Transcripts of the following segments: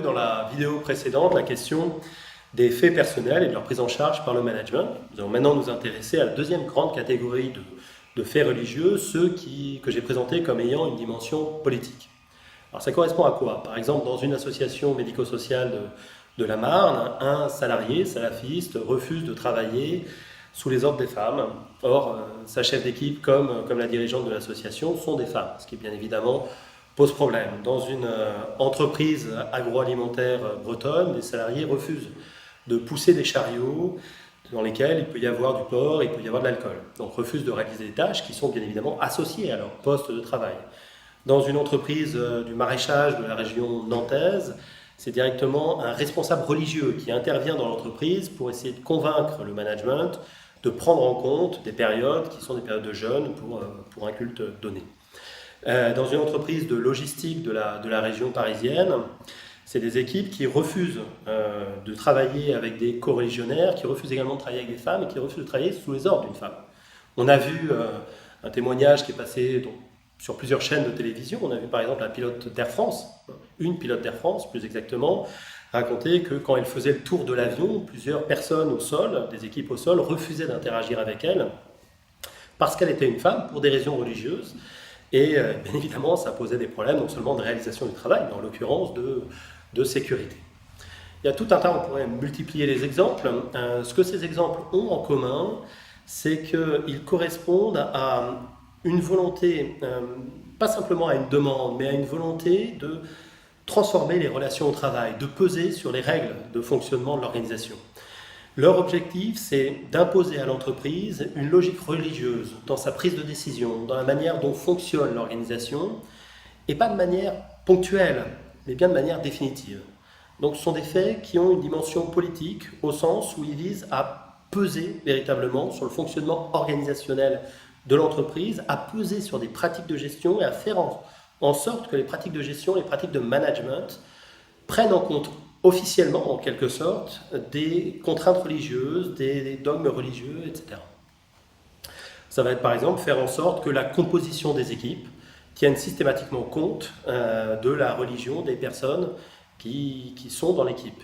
vu dans la vidéo précédente la question des faits personnels et de leur prise en charge par le management. Nous allons maintenant nous intéresser à la deuxième grande catégorie de faits religieux, ceux que j'ai présentés comme ayant une dimension politique. Alors ça correspond à quoi? Par exemple, dans une association médico-sociale de la Marne, un salarié salafiste refuse de travailler sous les ordres des femmes. Or, sa chef d'équipe comme la dirigeante de l'association sont des femmes, ce qui bien évidemment pose problème. Dans une entreprise agroalimentaire bretonne, des salariés refusent de pousser des chariots dans lesquels il peut y avoir du porc, il peut y avoir de l'alcool. Donc refusent de réaliser des tâches qui sont bien évidemment associées à leur poste de travail. Dans une entreprise du maraîchage de la région nantaise, c'est directement un responsable religieux qui intervient dans l'entreprise pour essayer de convaincre le management de prendre en compte des périodes qui sont des périodes de jeûne pour un culte donné. Dans une entreprise de logistique de la région parisienne, c'est des équipes qui refusent de travailler avec des coreligionnaires, qui refusent également de travailler avec des femmes et qui refusent de travailler sous les ordres d'une femme. On a vu un témoignage qui est passé sur plusieurs chaînes de télévision. On a vu par exemple un pilote d'Air France, une pilote d'Air France plus exactement, raconter que quand elle faisait le tour de l'avion, plusieurs personnes au sol, des équipes au sol, refusaient d'interagir avec elle parce qu'elle était une femme pour des raisons religieuses. Et bien évidemment, ça posait des problèmes non seulement de réalisation du travail, mais en l'occurrence de sécurité. Il y a tout un tas, on pourrait multiplier les exemples. Ce que ces exemples ont en commun, c'est qu'ils correspondent à une volonté, pas simplement à une demande, mais à une volonté de transformer les relations au travail, de peser sur les règles de fonctionnement de l'organisation. Leur objectif, c'est d'imposer à l'entreprise une logique religieuse dans sa prise de décision, dans la manière dont fonctionne l'organisation, et pas de manière ponctuelle, mais bien de manière définitive. Donc ce sont des faits qui ont une dimension politique, au sens où ils visent à peser véritablement sur le fonctionnement organisationnel de l'entreprise, à peser sur des pratiques de gestion et à faire en sorte que les pratiques de gestion, les pratiques de management prennent en compte officiellement, en quelque sorte, des contraintes religieuses, des dogmes religieux, etc. Ça va être par exemple faire en sorte que la composition des équipes tienne systématiquement compte de la religion des personnes qui sont dans l'équipe.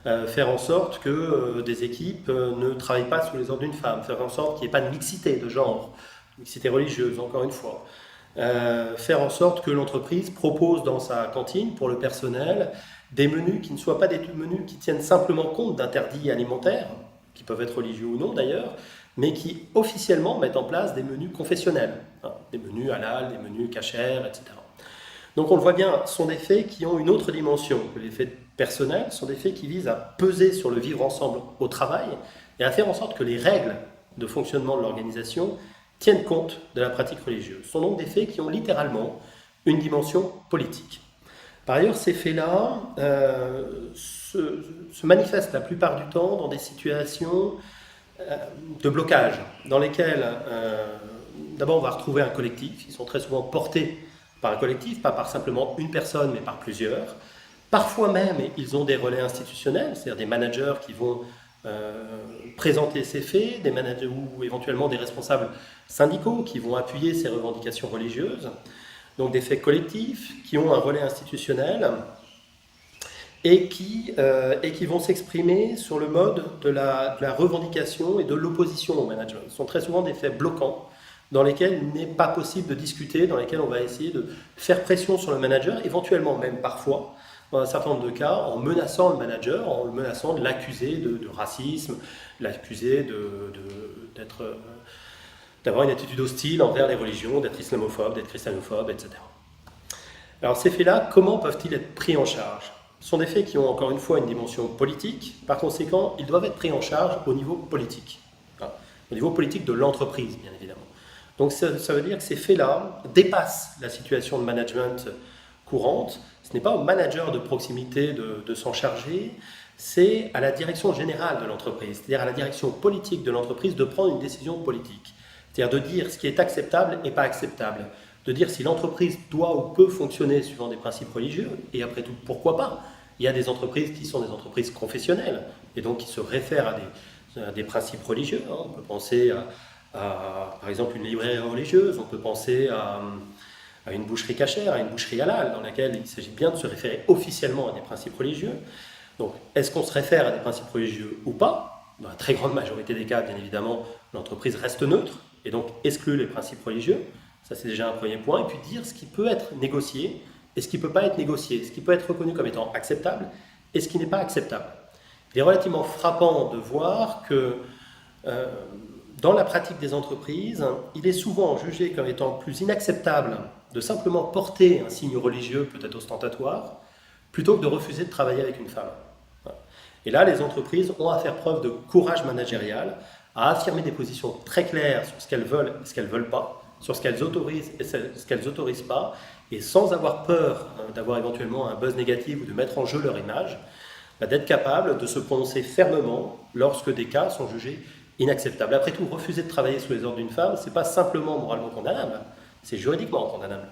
Faire en sorte que des équipes ne travaillent pas sous les ordres d'une femme, faire en sorte qu'il n'y ait pas de mixité de genre, mixité religieuse, encore une fois. Faire en sorte que l'entreprise propose dans sa cantine, pour le personnel, des menus qui ne soient pas des menus qui tiennent simplement compte d'interdits alimentaires, qui peuvent être religieux ou non d'ailleurs, mais qui officiellement mettent en place des menus confessionnels, des menus halal, des menus kasher, etc. Donc on le voit bien, ce sont des faits qui ont une autre dimension que les faits personnels, ce sont des faits qui visent à peser sur le vivre ensemble au travail et à faire en sorte que les règles de fonctionnement de l'organisation tiennent compte de la pratique religieuse. Ce sont donc des faits qui ont littéralement une dimension politique. Par ailleurs, ces faits-là se manifestent la plupart du temps dans des situations de blocage, dans lesquelles, d'abord, on va retrouver un collectif. Ils sont très souvent portés par un collectif, pas par simplement une personne, mais par plusieurs. Parfois même, ils ont des relais institutionnels, c'est-à-dire des managers qui vont présenter ces faits, des managers ou éventuellement des responsables syndicaux qui vont appuyer ces revendications religieuses. Donc des faits collectifs qui ont un relais institutionnel et qui vont s'exprimer sur le mode de la revendication et de l'opposition au management. Ce sont très souvent des faits bloquants dans lesquels il n'est pas possible de discuter, dans lesquels on va essayer de faire pression sur le manager, éventuellement même parfois, dans un certain nombre de cas, en menaçant le manager, en le menaçant de l'accuser de racisme, l'accuser d'avoir une attitude hostile envers les religions, d'être islamophobe, d'être christianophobe, etc. Alors ces faits-là, comment peuvent-ils être pris en charge? Ce sont des faits qui ont encore une fois une dimension politique, par conséquent, ils doivent être pris en charge au niveau politique, au niveau politique de l'entreprise, bien évidemment. Donc ça veut dire que ces faits-là dépassent la situation de management courante. Ce n'est pas au manager de proximité de s'en charger, c'est à la direction générale de l'entreprise, c'est-à-dire à la direction politique de l'entreprise de prendre une décision politique. C'est-à-dire de dire ce qui est acceptable et pas acceptable, de dire si l'entreprise doit ou peut fonctionner suivant des principes religieux, et après tout, pourquoi pas? Il y a des entreprises qui sont des entreprises confessionnelles, et donc qui se réfèrent à des principes religieux. On peut penser à, par exemple, une librairie religieuse, on peut penser à une boucherie cachère, à une boucherie halal, dans laquelle il s'agit bien de se référer officiellement à des principes religieux. Donc, est-ce qu'on se réfère à des principes religieux ou pas? Dans la très grande majorité des cas, bien évidemment, l'entreprise reste neutre et donc exclut les principes religieux. Ça, c'est déjà un premier point. Et puis dire ce qui peut être négocié et ce qui ne peut pas être négocié, ce qui peut être reconnu comme étant acceptable et ce qui n'est pas acceptable. Il est relativement frappant de voir que dans la pratique des entreprises, il est souvent jugé comme étant plus inacceptable de simplement porter un signe religieux, peut-être ostentatoire, plutôt que de refuser de travailler avec une femme. Et là, les entreprises ont à faire preuve de courage managérial, à affirmer des positions très claires sur ce qu'elles veulent et ce qu'elles ne veulent pas, sur ce qu'elles autorisent et ce qu'elles n'autorisent pas, et sans avoir peur d'avoir éventuellement un buzz négatif ou de mettre en jeu leur image, d'être capable de se prononcer fermement lorsque des cas sont jugés inacceptables. Après tout, refuser de travailler sous les ordres d'une femme, ce n'est pas simplement moralement condamnable, c'est juridiquement condamnable.